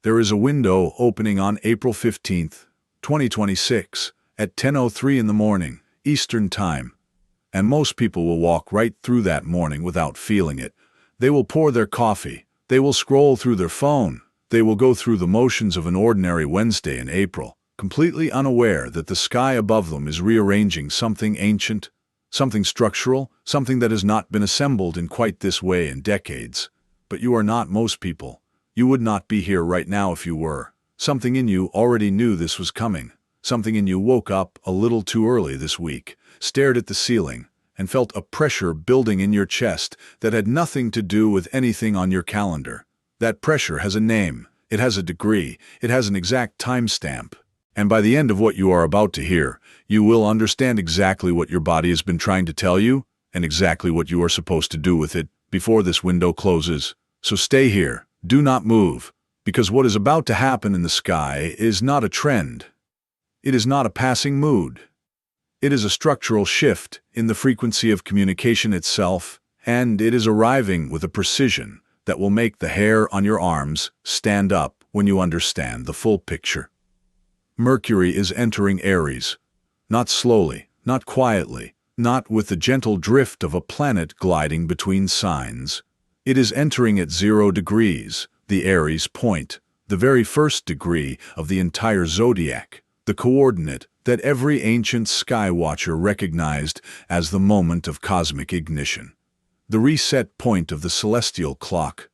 There is a window opening on April 15th, 2026, at 10:03 in the morning, Eastern Time. And most people will walk right through that morning without feeling it. They will pour their coffee. They will scroll through their phone. They will go through the motions of an ordinary Wednesday in April, completely unaware that the sky above them is rearranging something ancient, something structural, something that has not been assembled in quite this way in decades. But you are not most people. You would not be here right now if you were. Something in you already knew this was coming. Something in you woke up a little too early this week, stared at the ceiling, and felt a pressure building in your chest that had nothing to do with anything on your calendar. That pressure has a name, it has a degree, it has an exact timestamp. And by the end of what you are about to hear, you will understand exactly what your body has been trying to tell you, and exactly what you are supposed to do with it before this window closes. So stay here, do not move, because what is about to happen in the sky is not a trend. It is not a passing mood. It is a structural shift in the frequency of communication itself, and it is arriving with a precision that will make the hair on your arms stand up when you understand the full picture. Mercury is entering Aries, not slowly, not quietly, not with the gentle drift of a planet gliding between signs. It is entering at 0 degrees, the Aries point, the very first degree of the entire zodiac, the coordinate that every ancient sky watcher recognized as the moment of cosmic ignition, the reset point of the celestial clock.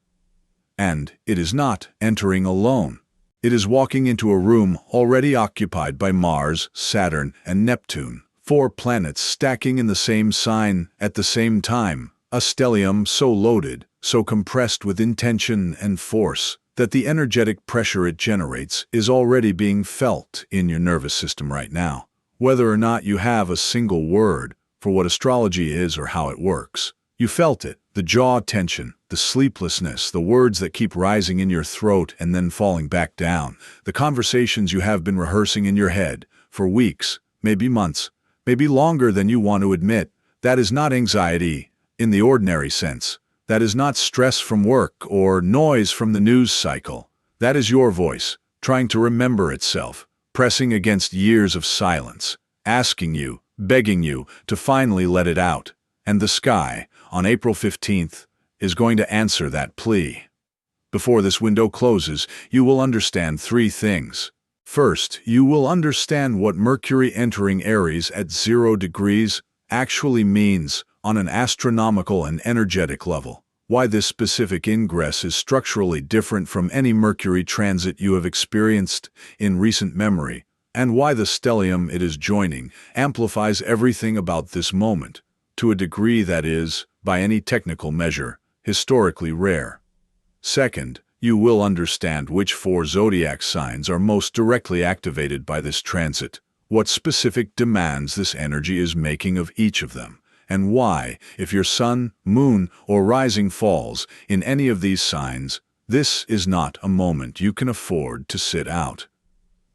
And it is not entering alone. It is walking into a room already occupied by Mars, Saturn, and Neptune, 4 planets stacking in the same sign at the same time, a stellium so loaded, so compressed with intention and force, that the energetic pressure it generates is already being felt in your nervous system right now, whether or not you have a single word for what astrology is or how it works. You felt it, the jaw tension, the sleeplessness, the words that keep rising in your throat and then falling back down, the conversations you have been rehearsing in your head for weeks, maybe months, maybe longer than you want to admit. That is not anxiety in the ordinary sense. That is not stress from work or noise from the news cycle. That is your voice, trying to remember itself, pressing against years of silence, asking you, begging you to finally let it out. And the sky, on April 15th, is going to answer that plea. Before this window closes, you will understand 3 things. First, you will understand what Mercury entering Aries at 0 degrees actually means on an astronomical and energetic level, why this specific ingress is structurally different from any Mercury transit you have experienced in recent memory, and why the stellium it is joining amplifies everything about this moment, to a degree that is, by any technical measure, historically rare. Second, you will understand which 4 zodiac signs are most directly activated by this transit, what specific demands this energy is making of each of them, and why, if your sun, moon, or rising falls in any of these signs, this is not a moment you can afford to sit out.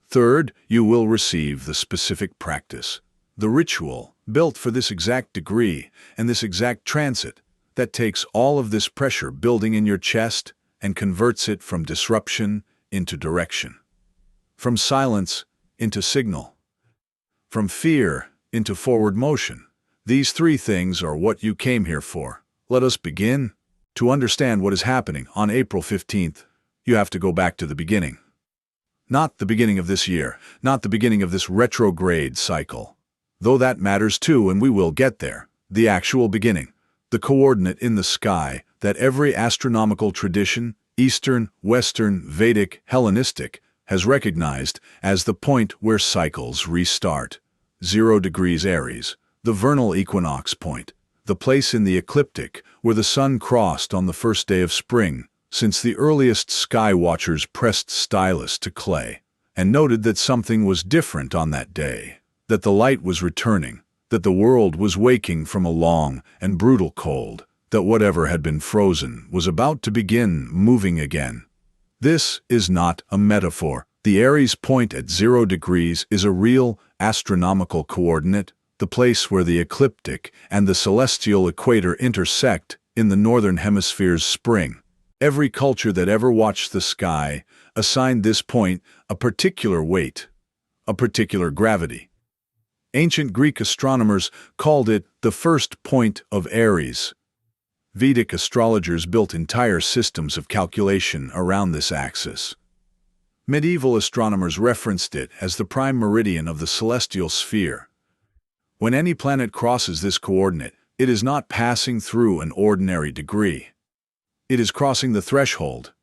Third, you will receive the specific practice, the ritual, built for this exact degree and this exact transit, that takes all of this pressure building in your chest and converts it from disruption into direction, from silence into signal, from fear into forward motion. These 3 things are what you came here for. Let us begin. To understand what is happening on April 15th, you have to go back to the beginning. Not the beginning of this year, not the beginning of this retrograde cycle. Though that matters too, and we will get there. The actual beginning, the coordinate in the sky that every astronomical tradition, Eastern, Western, Vedic, Hellenistic, has recognized as the point where cycles restart. 0 degrees Aries, the vernal equinox point, the place in the ecliptic where the sun crossed on the first day of spring, since the earliest sky watchers pressed stylus to clay, and noted that something was different on that day, that the light was returning, that the world was waking from a long and brutal cold, that whatever had been frozen was about to begin moving again. This is not a metaphor. The Aries point at 0 degrees is a real astronomical coordinate, the place where the ecliptic and the celestial equator intersect in the northern hemisphere's spring. Every culture that ever watched the sky assigned this point a particular weight, a particular gravity. Ancient Greek astronomers called it the first point of Aries. Vedic astrologers built entire systems of calculation around this axis. Medieval astronomers referenced it as the prime meridian of the celestial sphere. When any planet crosses this coordinate, it is not passing through an ordinary degree. It is crossing the threshold.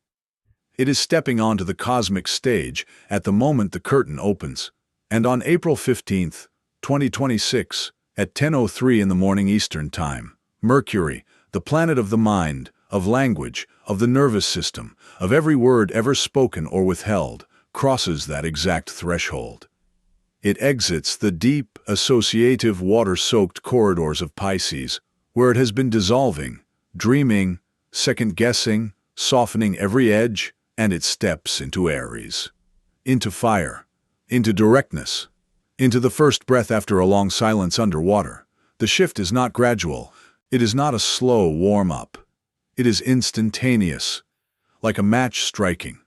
It is stepping onto the cosmic stage at the moment the curtain opens. And on April 15th, 2026, at 10:03 in the morning Eastern Time, Mercury, the planet of the mind, of language, of the nervous system, of every word ever spoken or withheld, crosses that exact threshold. It exits the deep, associative, water-soaked corridors of Pisces, where it has been dissolving, dreaming, second-guessing, softening every edge, and it steps into Aries. Into fire, into directness, into the first breath after a long silence underwater. The shift is not gradual. It is not a slow warm-up. It is instantaneous, like a match striking,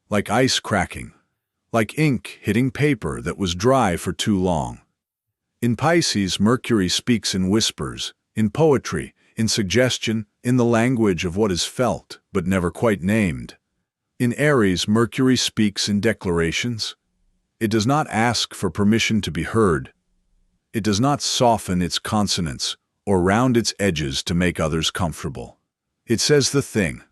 like ice cracking, like ink hitting paper that was dry for too long. In Pisces, Mercury speaks in whispers, in poetry, in suggestion, in the language of what is felt but never quite named. In Aries, Mercury speaks in declarations. It does not ask for permission to be heard. It does not soften its consonants or round its edges to make others comfortable. It says the thing,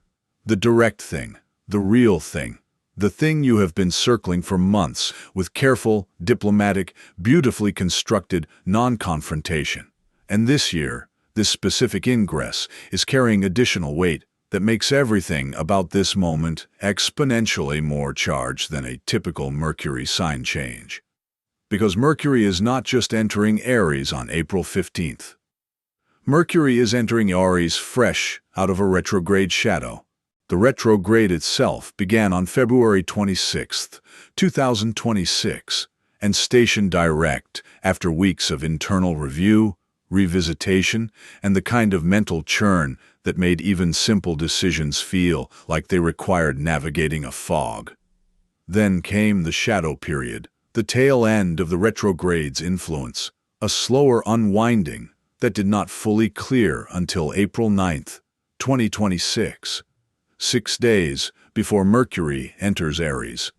the direct thing, the real thing, the thing you have been circling for months with careful, diplomatic, beautifully constructed non-confrontation. And this year, this specific ingress is carrying additional weight that makes everything about this moment exponentially more charged than a typical Mercury sign change. Because Mercury is not just entering Aries on April 15th. Mercury is entering Aries fresh out of a retrograde shadow. The retrograde itself began on February 26, 2026, and stationed direct after weeks of internal review, revisitation, and the kind of mental churn that made even simple decisions feel like they required navigating a fog. Then came the shadow period, the tail end of the retrograde's influence, a slower unwinding that did not fully clear until April 9, 2026, 6 days before Mercury enters Aries.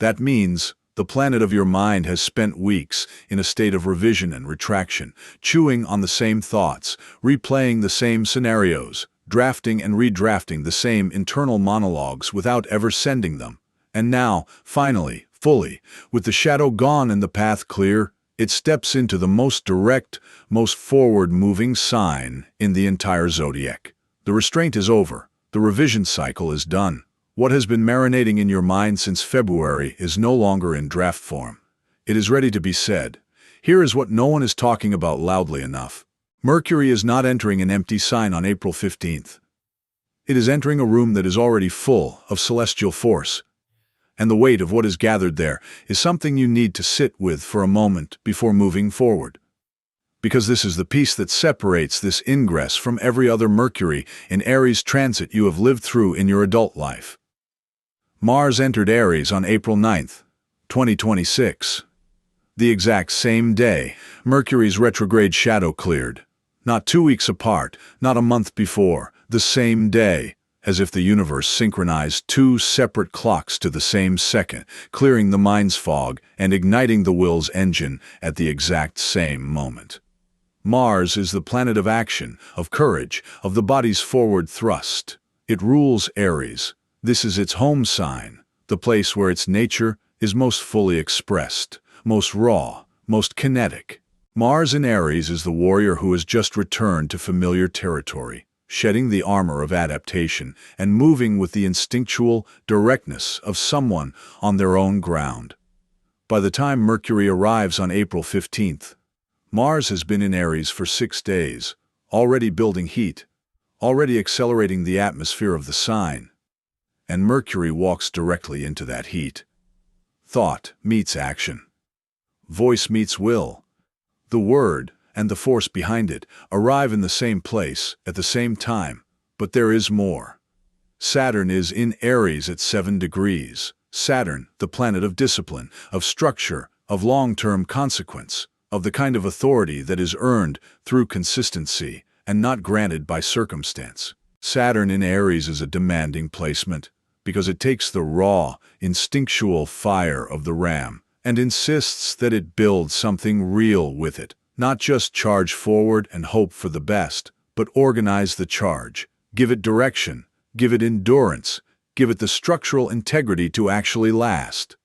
That means the planet of your mind has spent weeks in a state of revision and retraction, chewing on the same thoughts, replaying the same scenarios, drafting and redrafting the same internal monologues without ever sending them. And now, finally, fully, with the shadow gone and the path clear, it steps into the most direct, most forward-moving sign in the entire zodiac. The restraint is over. The revision cycle is done. What has been marinating in your mind since February is no longer in draft form. It is ready to be said. Here is what no one is talking about loudly enough. Mercury is not entering an empty sign on April 15th. It is entering a room that is already full of celestial force. And the weight of what is gathered there is something you need to sit with for a moment before moving forward. Because this is the piece that separates this ingress from every other Mercury in Aries transit you have lived through in your adult life. Mars entered Aries on April 9, 2026. The exact same day, Mercury's retrograde shadow cleared. Not 2 weeks apart, not a month before, the same day, as if the universe synchronized two separate clocks to the same second, clearing the mind's fog and igniting the will's engine at the exact same moment. Mars is the planet of action, of courage, of the body's forward thrust. It rules Aries. This is its home sign, the place where its nature is most fully expressed, most raw, most kinetic. Mars in Aries is the warrior who has just returned to familiar territory, shedding the armor of adaptation and moving with the instinctual directness of someone on their own ground. By the time Mercury arrives on April 15th, Mars has been in Aries for 6 days, already building heat, already accelerating the atmosphere of the sign. And Mercury walks directly into that heat. Thought meets action. Voice meets will. The word and the force behind it arrive in the same place at the same time, but there is more. Saturn is in Aries at 7 degrees. Saturn, the planet of discipline, of structure, of long-term consequence, of the kind of authority that is earned through consistency and not granted by circumstance. Saturn in Aries is a demanding placement because it takes the raw, instinctual fire of the ram and insists that it build something real with it, not just charge forward and hope for the best, but organize the charge, give it direction, give it endurance, give it the structural integrity to actually last.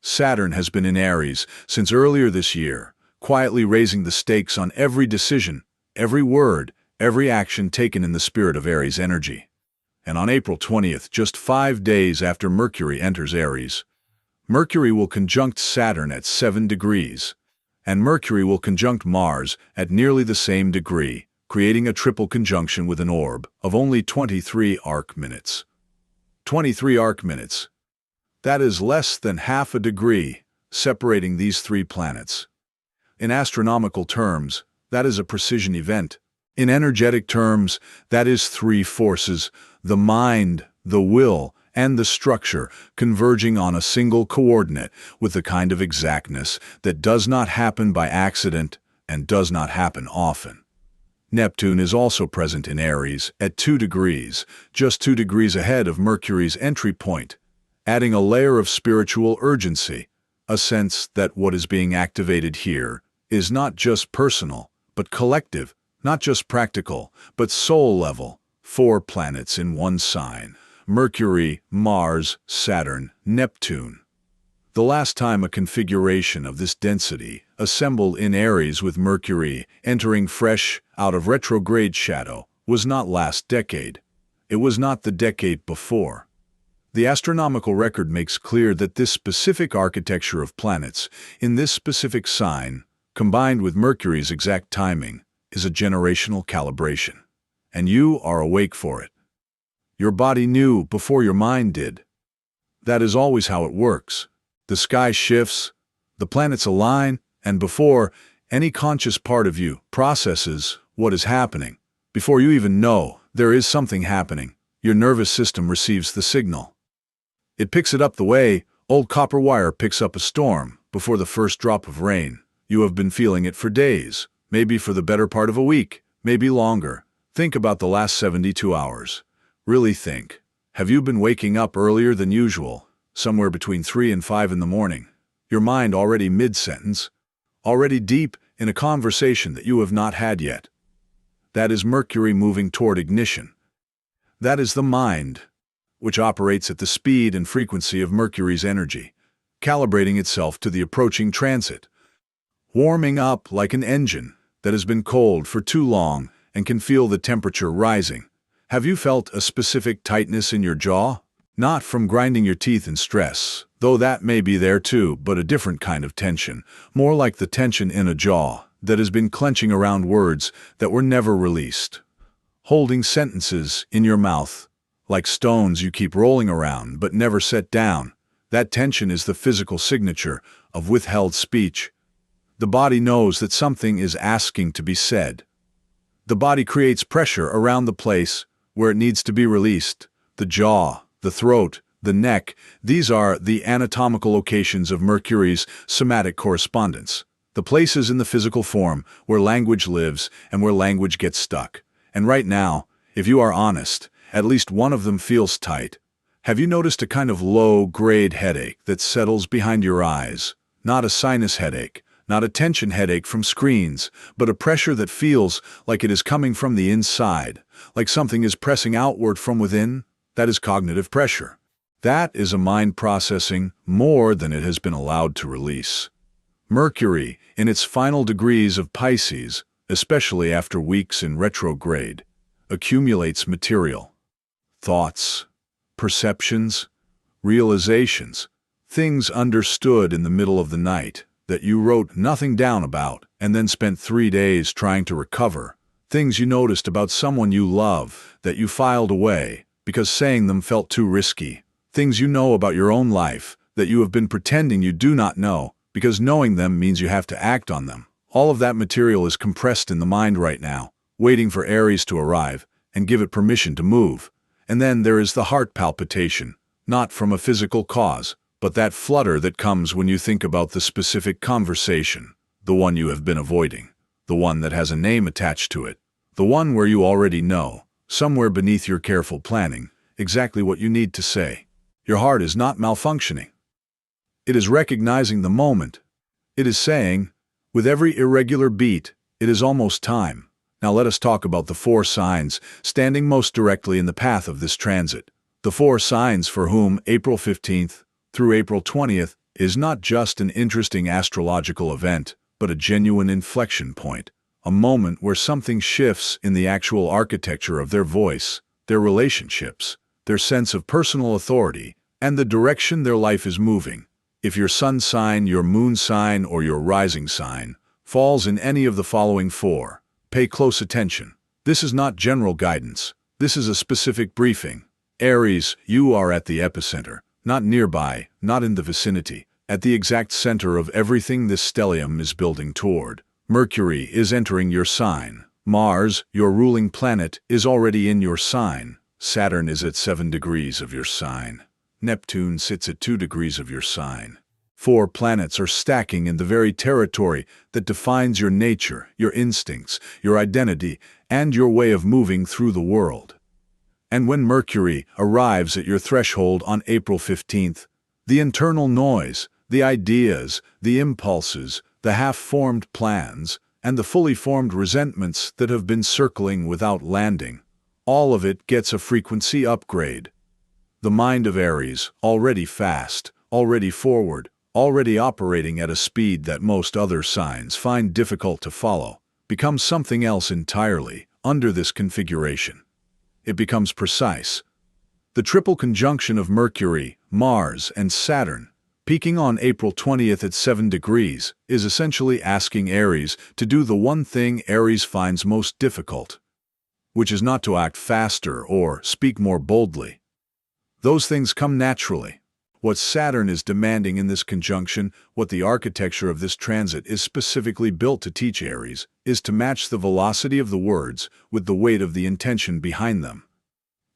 Saturn has been in Aries since earlier this year, quietly raising the stakes on every decision, every word, every action taken in the spirit of Aries energy. And on April 20th, just 5 days after Mercury enters Aries, Mercury will conjunct Saturn at 7 degrees, and Mercury will conjunct Mars at nearly the same degree, creating a triple conjunction with an orb of only 23 arc minutes. 23 arc minutes. That is less than half a degree separating these three planets. In astronomical terms, that is a precision event. In energetic terms, that is three forces, the mind, the will, and the structure, converging on a single coordinate with the kind of exactness that does not happen by accident and does not happen often. Neptune is also present in Aries at 2 degrees, just 2 degrees ahead of Mercury's entry point, adding a layer of spiritual urgency, a sense that what is being activated here is not just personal, but collective, not just practical, but soul level. 4 planets in one sign: Mercury, Mars, Saturn, Neptune. The last time a configuration of this density assembled in Aries with Mercury entering fresh out of retrograde shadow was not last decade. It was not the decade before. The astronomical record makes clear that this specific architecture of planets in this specific sign, combined with Mercury's exact timing, is a generational calibration. And you are awake for it. Your body knew before your mind did. That is always how it works. The sky shifts, the planets align, and before any conscious part of you processes what is happening, before you even know there is something happening, your nervous system receives the signal. It picks it up the way old copper wire picks up a storm before the first drop of rain. You have been feeling it for days, maybe for the better part of a week, maybe longer. Think about the last 72 hours. Really think. Have you been waking up earlier than usual, somewhere between 3 and 5 in the morning? Your mind already mid-sentence, already deep in a conversation that you have not had yet. That is Mercury moving toward ignition. That is the mind, which operates at the speed and frequency of Mercury's energy, calibrating itself to the approaching transit, warming up like an engine that has been cold for too long and can feel the temperature rising. Have you felt a specific tightness in your jaw? Not from grinding your teeth in stress, though that may be there too, but a different kind of tension, more like the tension in a jaw that has been clenching around words that were never released. Holding sentences in your mouth, like stones you keep rolling around but never set down. That tension is the physical signature of withheld speech. The body knows that something is asking to be said. The body creates pressure around the place where it needs to be released. The jaw, the throat, the neck, these are the anatomical locations of Mercury's somatic correspondence, the places in the physical form where language lives and where language gets stuck. And right now, if you are honest, at least one of them feels tight. Have you noticed a kind of low-grade headache that settles behind your eyes? Not a sinus headache, not a tension headache from screens, but a pressure that feels like it is coming from the inside, like something is pressing outward from within. That is cognitive pressure. That is a mind processing more than it has been allowed to release. Mercury, in its final degrees of Pisces, especially after weeks in retrograde, accumulates material. Thoughts, perceptions, realizations, things understood in the middle of the night that you wrote nothing down about and then spent 3 days trying to recover, things you noticed about someone you love that you filed away because saying them felt too risky, things you know about your own life that you have been pretending you do not know because knowing them means you have to act on them. All of that material is compressed in the mind right now, waiting for Aries to arrive and give it permission to move. And then there is the heart palpitation, not from a physical cause, but that flutter that comes when you think about the specific conversation, the one you have been avoiding, the one that has a name attached to it, the one where you already know, somewhere beneath your careful planning, exactly what you need to say. Your heart is not malfunctioning. It is recognizing the moment. It is saying, with every irregular beat, it is almost time. Now let us talk about the 4 signs standing most directly in the path of this transit. The 4 signs for whom April 15th through April 20th is not just an interesting astrological event, but a genuine inflection point, a moment where something shifts in the actual architecture of their voice, their relationships, their sense of personal authority, and the direction their life is moving. If your sun sign, your moon sign, or your rising sign falls in any of the following 4, pay close attention. This is not general guidance. This is a specific briefing. Aries, you are at the epicenter, not nearby, not in the vicinity, at the exact center of everything this stellium is building toward. Mercury is entering your sign. Mars, your ruling planet, is already in your sign. Saturn is at 7 degrees of your sign. Neptune sits at 2 degrees of your sign. 4 planets are stacking in the very territory that defines your nature, your instincts, your identity, and your way of moving through the world. And when Mercury arrives at your threshold on April 15th, the internal noise, the ideas, the impulses, the half-formed plans, and the fully formed resentments that have been circling without landing, all of it gets a frequency upgrade. The mind of Aries, already fast, already forward, already operating at a speed that most other signs find difficult to follow, becomes something else entirely under this configuration. It becomes precise. The triple conjunction of Mercury, Mars, and Saturn, peaking on April 20th at 7 degrees, is essentially asking Aries to do the one thing Aries finds most difficult, which is not to act faster or speak more boldly. Those things come naturally. What Saturn is demanding in this conjunction, what the architecture of this transit is specifically built to teach Aries, is to match the velocity of the words with the weight of the intention behind them.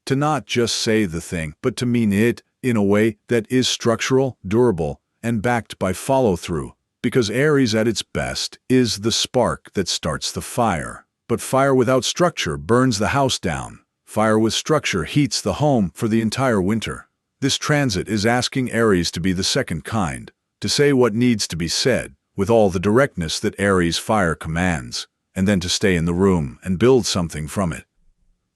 To not just say the thing, but to mean it in a way that is structural, durable, and backed by follow-through, because Aries at its best is the spark that starts the fire. But fire without structure burns the house down. Fire with structure heats the home for the entire winter. This transit is asking Aries to be the second kind, to say what needs to be said, with all the directness that Aries fire commands, and then to stay in the room and build something from it.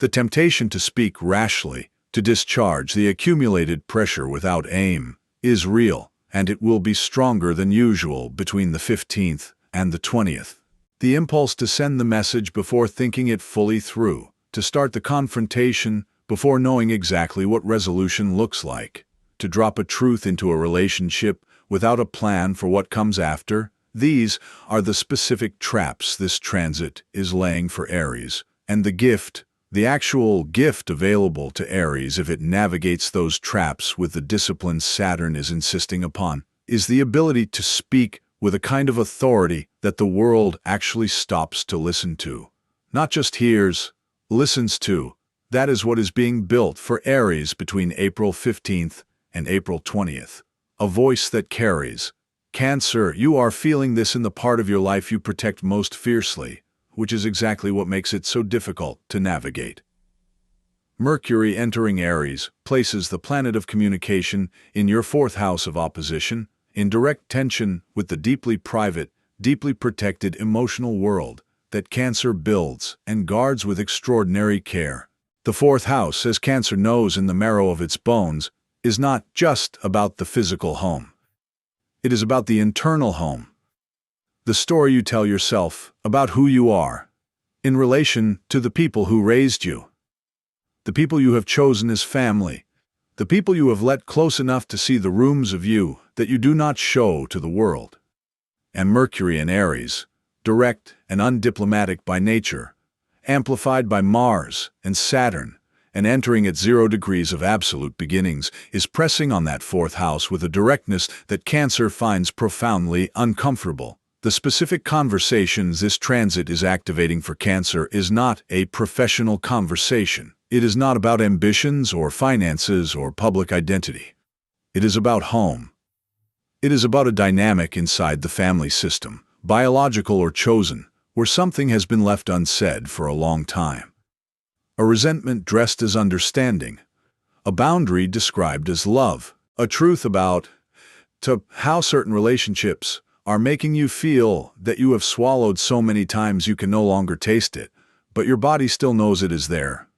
The temptation to speak rashly, to discharge the accumulated pressure without aim, is real, and it will be stronger than usual between the 15th and the 20th. The impulse to send the message before thinking it fully through, to start the confrontation before knowing exactly what resolution looks like, to drop a truth into a relationship without a plan for what comes after, these are the specific traps this transit is laying for Aries, and the actual gift available to Aries if it navigates those traps with the discipline Saturn is insisting upon, is the ability to speak with a kind of authority that the world actually stops to listen to. Not just hears, listens to. That is what is being built for Aries between April 15th and April 20th. A voice that carries. Cancer, you are feeling this in the part of your life you protect most fiercely, which is exactly what makes it so difficult to navigate. Mercury entering Aries places the planet of communication in your 4th house of opposition, in direct tension with the deeply private, deeply protected emotional world that Cancer builds and guards with extraordinary care. The 4th house, as Cancer knows in the marrow of its bones, is not just about the physical home. It is about the internal home. The story you tell yourself about who you are, in relation to the people who raised you, the people you have chosen as family, the people you have let close enough to see the rooms of you that you do not show to the world. And Mercury in Aries, direct and undiplomatic by nature, amplified by Mars and Saturn, and entering at 0 degrees of absolute beginnings, is pressing on that 4th house with a directness that Cancer finds profoundly uncomfortable. The specific conversations this transit is activating for Cancer is not a professional conversation. It is not about ambitions or finances or public identity. It is about home. It is about a dynamic inside the family system, biological or chosen, where something has been left unsaid for a long time. A resentment dressed as understanding, a boundary described as love, a truth about how certain relationships are making you feel that you have swallowed so many times you can no longer taste it, but your body still knows it is there.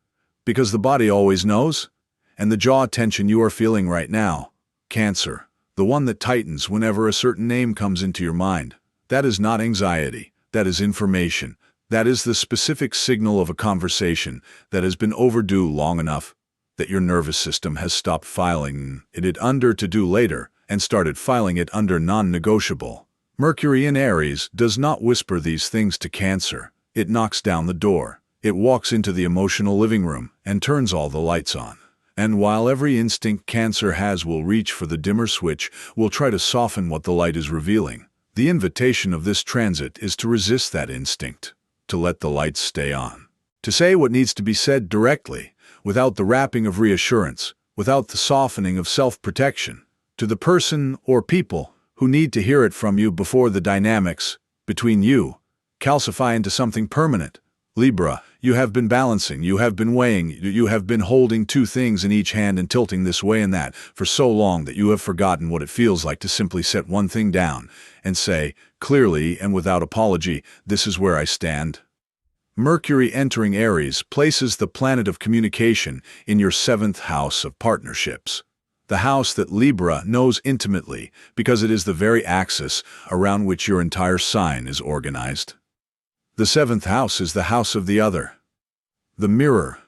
Because the body always knows, and the jaw tension you are feeling right now, cancer, the one that tightens whenever a certain name comes into your mind, that is not anxiety, that is information, that is the specific signal of a conversation that has been overdue long enough that your nervous system has stopped filing it under to do later and started filing it under non-negotiable. Mercury in Aries does not whisper these things to Cancer. It knocks down the door. It walks into the emotional living room and turns all the lights on. And while every instinct Cancer has will reach for the dimmer switch, will try to soften what the light is revealing, the invitation of this transit is to resist that instinct, to let the lights stay on, to say what needs to be said directly, without the wrapping of reassurance, without the softening of self-protection, to the person or people who need to hear it from you before the dynamics between you calcify into something permanent. Libra, you have been balancing, you have been weighing, you have been holding two things in each hand and tilting this way and that for so long that you have forgotten what it feels like to simply set one thing down and say, clearly and without apology, this is where I stand. Mercury entering Aries places the planet of communication in your 7th house of partnerships, the house that Libra knows intimately because it is the very axis around which your entire sign is organized. The 7th house is the house of the other, the mirror,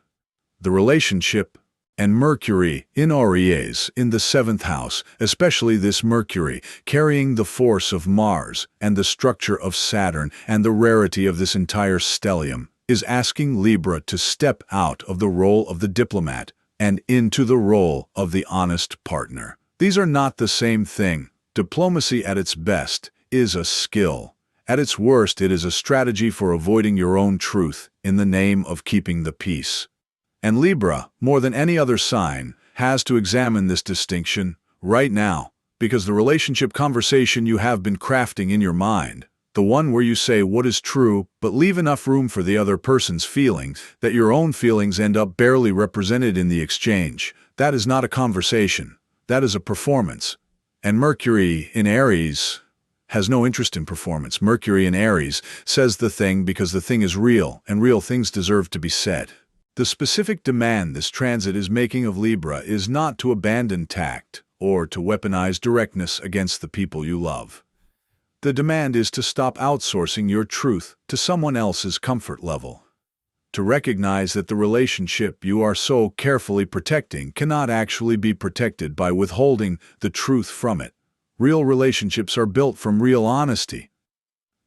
the relationship, and Mercury in Aries in the 7th house, especially this Mercury, carrying the force of Mars and the structure of Saturn and the rarity of this entire stellium, is asking Libra to step out of the role of the diplomat and into the role of the honest partner. These are not the same thing. Diplomacy at its best is a skill. At its worst, it is a strategy for avoiding your own truth in the name of keeping the peace. And Libra, more than any other sign, has to examine this distinction right now, because the relationship conversation you have been crafting in your mind, the one where you say what is true but leave enough room for the other person's feelings that your own feelings end up barely represented in the exchange, that is not a conversation, that is a performance. And Mercury in Aries has no interest in performance. Mercury in Aries says the thing because the thing is real, and real things deserve to be said. The specific demand this transit is making of Libra is not to abandon tact or to weaponize directness against the people you love. The demand is to stop outsourcing your truth to someone else's comfort level. To recognize that the relationship you are so carefully protecting cannot actually be protected by withholding the truth from it. Real relationships are built from real honesty.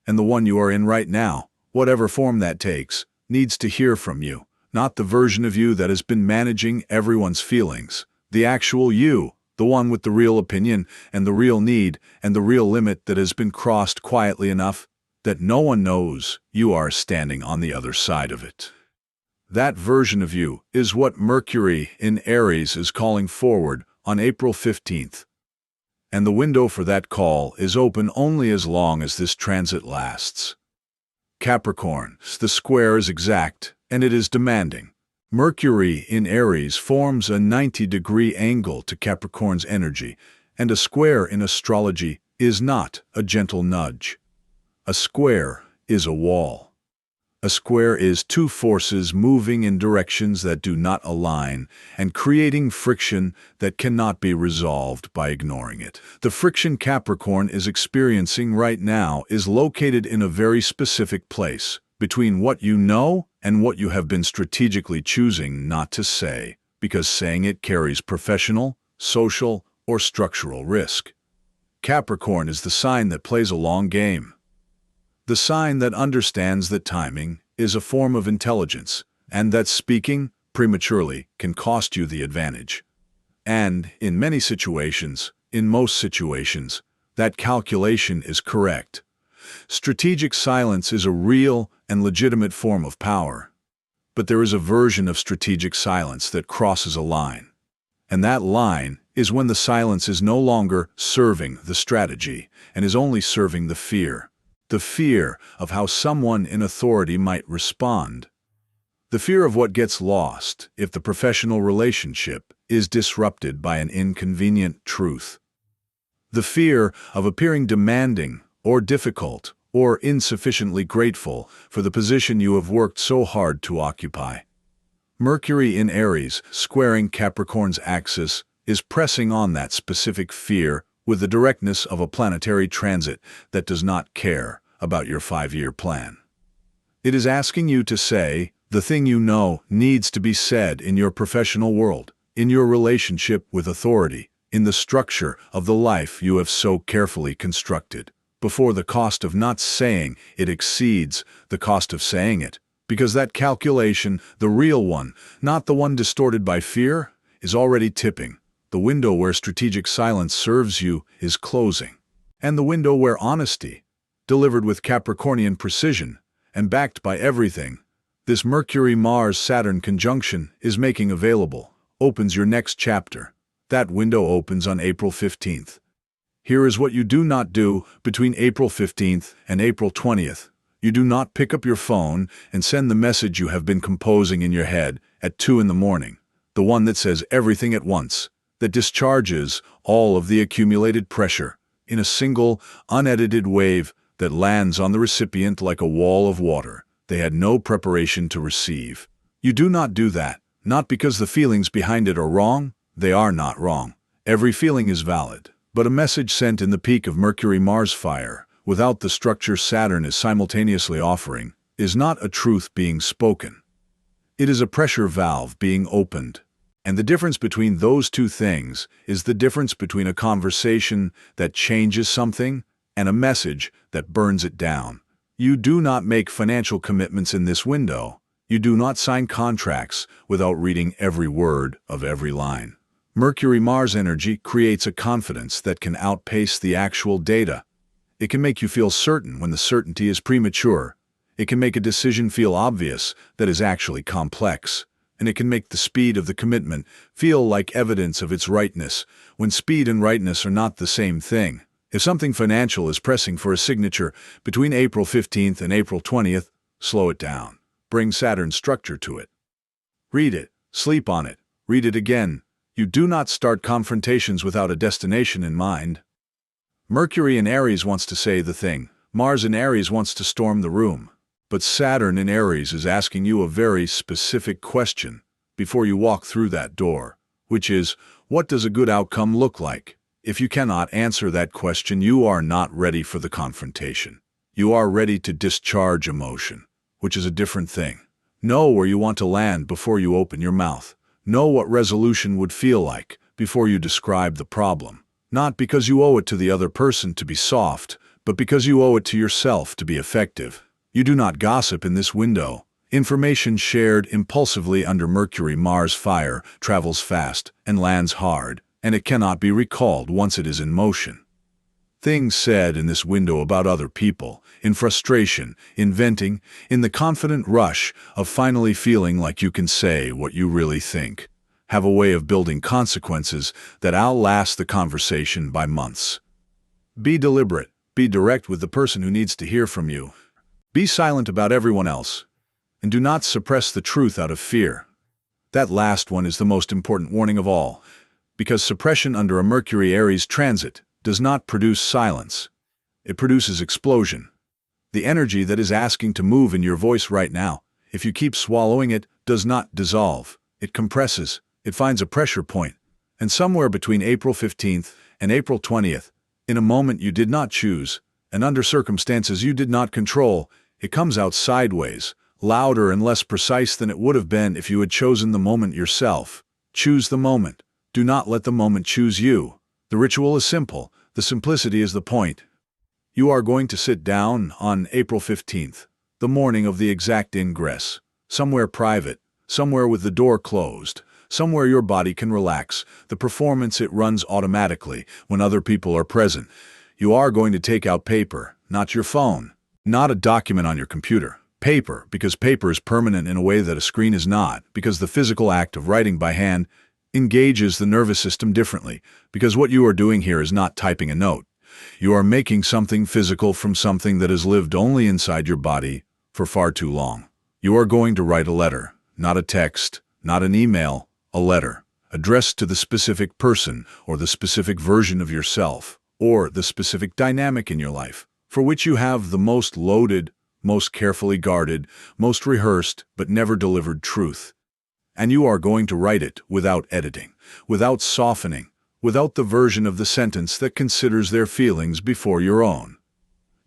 And the one you are in right now, whatever form that takes, needs to hear from you, not the version of you that has been managing everyone's feelings. The actual you, the one with the real opinion and the real need and the real limit that has been crossed quietly enough that no one knows you are standing on the other side of it. That version of you is what Mercury in Aries is calling forward on April 15th. And the window for that call is open only as long as this transit lasts. Capricorn, the square is exact, and it is demanding. Mercury in Aries forms a 90-degree angle to Capricorn's energy, and a square in astrology is not a gentle nudge. A square is a wall. A square is two forces moving in directions that do not align and creating friction that cannot be resolved by ignoring it. The friction Capricorn is experiencing right now is located in a very specific place, between what you know and what you have been strategically choosing not to say, because saying it carries professional, social, or structural risk. Capricorn is the sign that plays a long game. The sign that understands that timing is a form of intelligence, and that speaking prematurely can cost you the advantage. And, in many situations, in most situations, that calculation is correct. Strategic silence is a real and legitimate form of power. But there is a version of strategic silence that crosses a line. And that line is when the silence is no longer serving the strategy and is only serving the fear. The fear of how someone in authority might respond. The fear of what gets lost if the professional relationship is disrupted by an inconvenient truth. The fear of appearing demanding or difficult or insufficiently grateful for the position you have worked so hard to occupy. Mercury in Aries, squaring Capricorn's axis, is pressing on that specific fear with the directness of a planetary transit that does not care about your 5-year plan. It is asking you to say the thing you know needs to be said in your professional world, in your relationship with authority, in the structure of the life you have so carefully constructed, before the cost of not saying it exceeds the cost of saying it, because that calculation, the real one, not the one distorted by fear, is already tipping. The window where strategic silence serves you is closing. And the window where honesty, delivered with Capricornian precision and backed by everything this Mercury-Mars-Saturn conjunction is making available, opens your next chapter. That window opens on April 15th. Here is what you do not do between April 15th and April 20th. You do not pick up your phone and send the message you have been composing in your head at 2 in the morning, the one that says everything at once, that discharges all of the accumulated pressure in a single, unedited wave that lands on the recipient like a wall of water they had no preparation to receive. You do not do that, not because the feelings behind it are wrong. They are not wrong. Every feeling is valid. But a message sent in the peak of Mercury-Mars fire, without the structure Saturn is simultaneously offering, is not a truth being spoken. It is a pressure valve being opened. And the difference between those two things is the difference between a conversation that changes something and a message that burns it down. You do not make financial commitments in this window. You do not sign contracts without reading every word of every line. Mercury-Mars energy creates a confidence that can outpace the actual data. It can make you feel certain when the certainty is premature. It can make a decision feel obvious that is actually complex. And it can make the speed of the commitment feel like evidence of its rightness, when speed and rightness are not the same thing. If something financial is pressing for a signature between April 15th and April 20th, slow it down. Bring Saturn's structure to it. Read it. Sleep on it. Read it again. You do not start confrontations without a destination in mind. Mercury in Aries wants to say the thing. Mars in Aries wants to storm the room. But Saturn in Aries is asking you a very specific question before you walk through that door, which is, what does a good outcome look like? If you cannot answer that question, you are not ready for the confrontation. You are ready to discharge emotion, which is a different thing. Know where you want to land before you open your mouth. Know what resolution would feel like before you describe the problem. Not because you owe it to the other person to be soft, but because you owe it to yourself to be effective. You do not gossip in this window. Information shared impulsively under Mercury-Mars fire travels fast and lands hard, and it cannot be recalled once it is in motion. Things said in this window about other people, in frustration, in venting, in the confident rush of finally feeling like you can say what you really think, have a way of building consequences that outlast the conversation by months. Be deliberate. Be direct with the person who needs to hear from you. Be silent about everyone else. And do not suppress the truth out of fear. That last one is the most important warning of all, because suppression under a Mercury-Aries transit does not produce silence. It produces explosion. The energy that is asking to move in your voice right now, if you keep swallowing it, does not dissolve. It compresses. It finds a pressure point. And somewhere between April 15th and April 20th, in a moment you did not choose, and under circumstances you did not control, it comes out sideways, louder and less precise than it would have been if you had chosen the moment yourself. Choose the moment. Do not let the moment choose you. The ritual is simple. The simplicity is the point. You are going to sit down on April 15th, the morning of the exact ingress, somewhere private, somewhere with the door closed, somewhere your body can relax. The performance, it runs automatically when other people are present. You are going to take out paper, not your phone, not a document on your computer, Paper, because paper is permanent in a way that a screen is not, because the physical act of writing by hand engages the nervous system differently, because what you are doing here is not typing a note. You are making something physical from something that has lived only inside your body for far too long. You are going to write a letter, not a text, not an email, a letter, addressed to the specific person or the specific version of yourself, or the specific dynamic in your life, for which you have the most loaded, most carefully guarded, most rehearsed, but never delivered truth. And you are going to write it without editing, without softening, without the version of the sentence that considers their feelings before your own.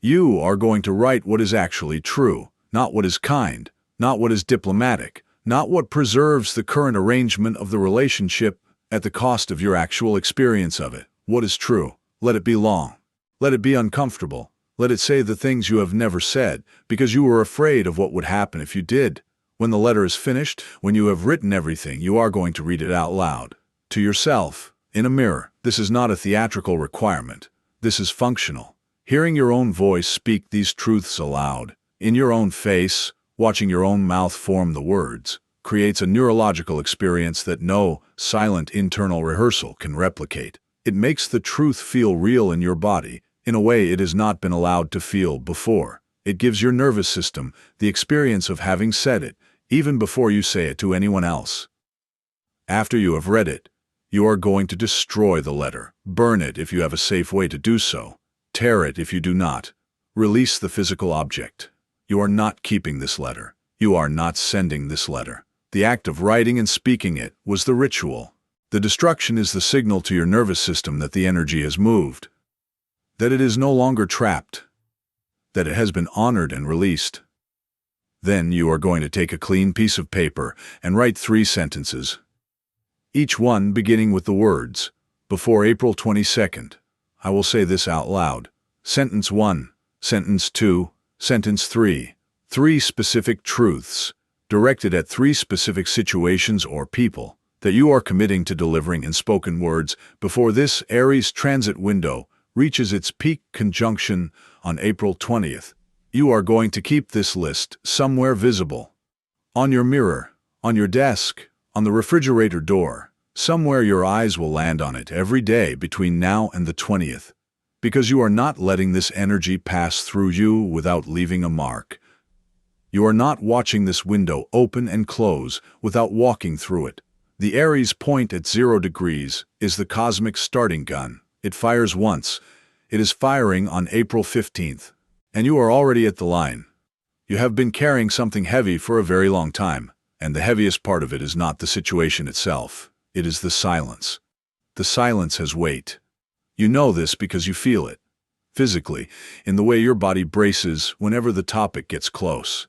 You are going to write what is actually true, not what is kind, not what is diplomatic, not what preserves the current arrangement of the relationship at the cost of your actual experience of it. What is true? Let it be long. Let it be uncomfortable. Let it say the things you have never said, because you were afraid of what would happen if you did. When the letter is finished, when you have written everything, you are going to read it out loud. To yourself, in a mirror. This is not a theatrical requirement. This is functional. Hearing your own voice speak these truths aloud, in your own face, watching your own mouth form the words, creates a neurological experience that no silent internal rehearsal can replicate. It makes the truth feel real in your body, in a way it has not been allowed to feel before. It gives your nervous system the experience of having said it, even before you say it to anyone else. After you have read it, you are going to destroy the letter, burn it if you have a safe way to do so, tear it if you do not, release the physical object. You are not keeping this letter. You are not sending this letter. The act of writing and speaking it was the ritual. The destruction is the signal to your nervous system that the energy has moved, that it is no longer trapped, that it has been honored and released. Then you are going to take a clean piece of paper and write 3 sentences, each one beginning with the words, "Before April 22nd, I will say this out loud." Sentence 1, Sentence 2, Sentence 3. 3 specific truths, directed at 3 specific situations or people, that you are committing to delivering in spoken words before this Aries transit window reaches its peak conjunction on April 20th. You are going to keep this list somewhere visible. On your mirror, on your desk, on the refrigerator door, somewhere your eyes will land on it every day between now and the 20th, because you are not letting this energy pass through you without leaving a mark. You are not watching this window open and close without walking through it. The Aries point at 0 degrees is the cosmic starting gun. It fires once. It is firing on April 15th. And you are already at the line. You have been carrying something heavy for a very long time, and the heaviest part of it is not the situation itself. It is the silence. The silence has weight. You know this because you feel it, physically, in the way your body braces whenever the topic gets close,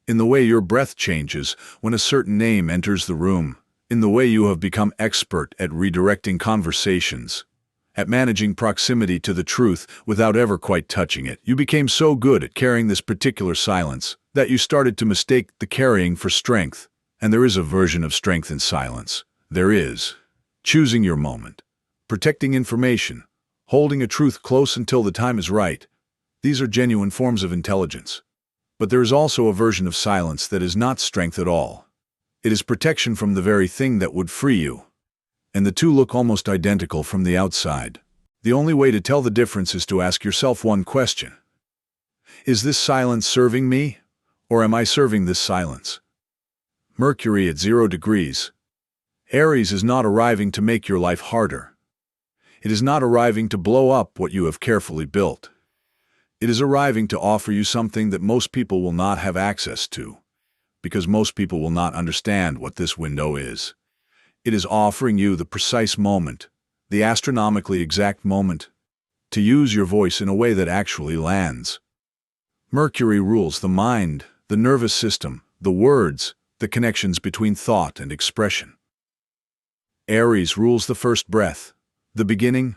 in the way your breath changes when a certain name enters the room, in the way you have become expert at redirecting conversations, at managing proximity to the truth without ever quite touching it. You became so good at carrying this particular silence that you started to mistake the carrying for strength. And there is a version of strength in silence. There is. Choosing your moment, protecting information, holding a truth close until the time is right. These are genuine forms of intelligence. But there is also a version of silence that is not strength at all. It is protection from the very thing that would free you. And the two look almost identical from the outside. The only way to tell the difference is to ask yourself one question. Is this silence serving me, or am I serving this silence? Mercury at 0 degrees. Aries is not arriving to make your life harder. It is not arriving to blow up what you have carefully built. It is arriving to offer you something that most people will not have access to, because most people will not understand what this window is. It is offering you the precise moment, the astronomically exact moment, to use your voice in a way that actually lands. Mercury rules the mind, the nervous system, the words, the connections between thought and expression. Aries rules the first breath, the beginning,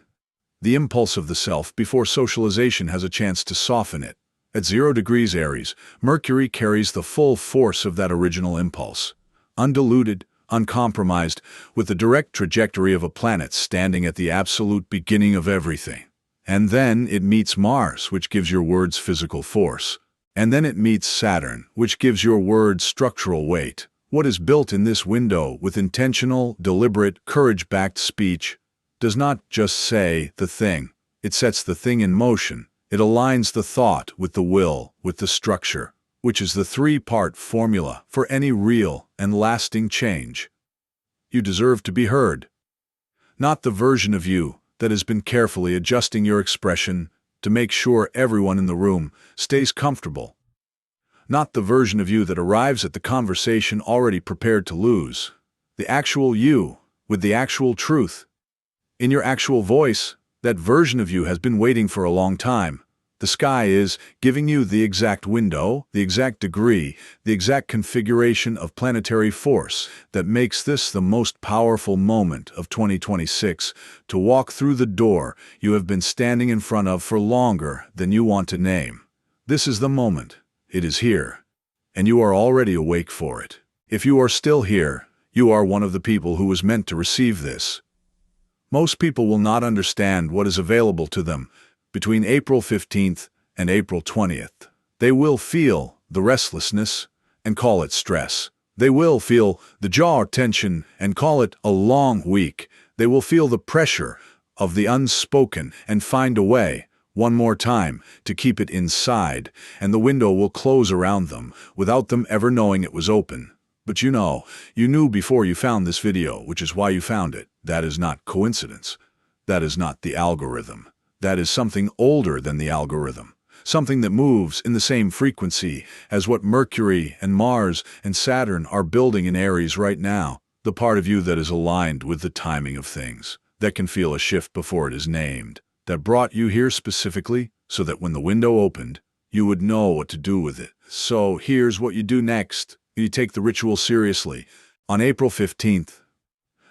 the impulse of the self before socialization has a chance to soften it. At 0 degrees Aries, Mercury carries the full force of that original impulse, undiluted, uncompromised, with the direct trajectory of a planet standing at the absolute beginning of everything. And then it meets Mars, which gives your words physical force. And then it meets Saturn, which gives your words structural weight. What is built in this window with intentional, deliberate, courage-backed speech does not just say the thing. It sets the thing in motion. It aligns the thought with the will, with the structure, which is the three-part formula for any real and lasting change. You deserve to be heard. Not the version of you that has been carefully adjusting your expression to make sure everyone in the room stays comfortable. Not the version of you that arrives at the conversation already prepared to lose. The actual you, with the actual truth. In your actual voice, that version of you has been waiting for a long time. The sky is giving you the exact window, the exact degree, the exact configuration of planetary force that makes this the most powerful moment of 2026 to walk through the door you have been standing in front of for longer than you want to name. This is the moment. It is here. And you are already awake for it. If you are still here, you are one of the people who was meant to receive this. Most people will not understand what is available to them between April 15th and April 20th. They will feel the restlessness and call it stress. They will feel the jaw tension and call it a long week. They will feel the pressure of the unspoken and find a way, one more time, to keep it inside, and the window will close around them without them ever knowing it was open. But you knew before you found this video, which is why you found it. That is not coincidence. That is not the algorithm. That is something older than the algorithm, something that moves in the same frequency as what Mercury and Mars and Saturn are building in Aries right now, the part of you that is aligned with the timing of things, that can feel a shift before it is named, that brought you here specifically so that when the window opened, you would know what to do with it. So here's what you do next. You take the ritual seriously. On April 15th,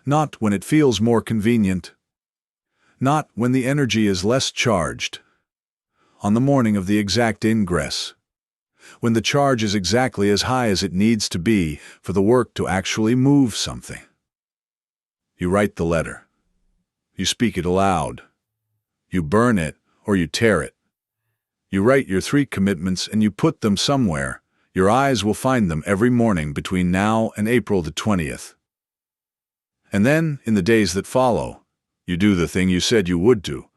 not when it feels more convenient, not when the energy is less charged. On the morning of the exact ingress, when the charge is exactly as high as it needs to be for the work to actually move something. You write the letter. You speak it aloud. You burn it or you tear it. You write your 3 commitments and you put them somewhere. Your eyes will find them every morning between now and April the 20th. And then, in the days that follow, you do the thing you said you would do.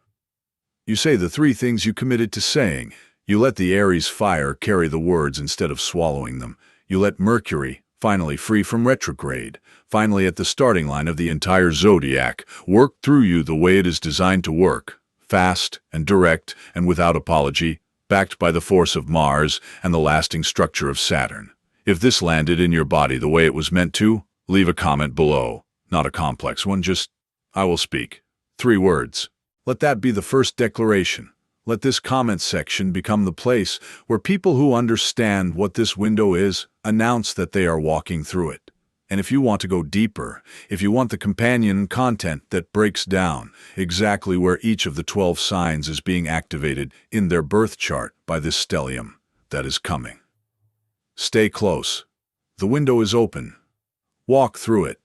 You say the 3 things you committed to saying. You let the Aries fire carry the words instead of swallowing them. You let Mercury, finally free from retrograde, finally at the starting line of the entire zodiac, work through you the way it is designed to work, fast and direct and without apology, backed by the force of Mars and the lasting structure of Saturn. If this landed in your body the way it was meant to, leave a comment below. Not a complex one, just, I will speak. 3 words. Let that be the first declaration. Let this comment section become the place where people who understand what this window is announce that they are walking through it. And if you want to go deeper, if you want the companion content that breaks down exactly where each of the 12 signs is being activated in their birth chart by this stellium that is coming. Stay close. The window is open. Walk through it.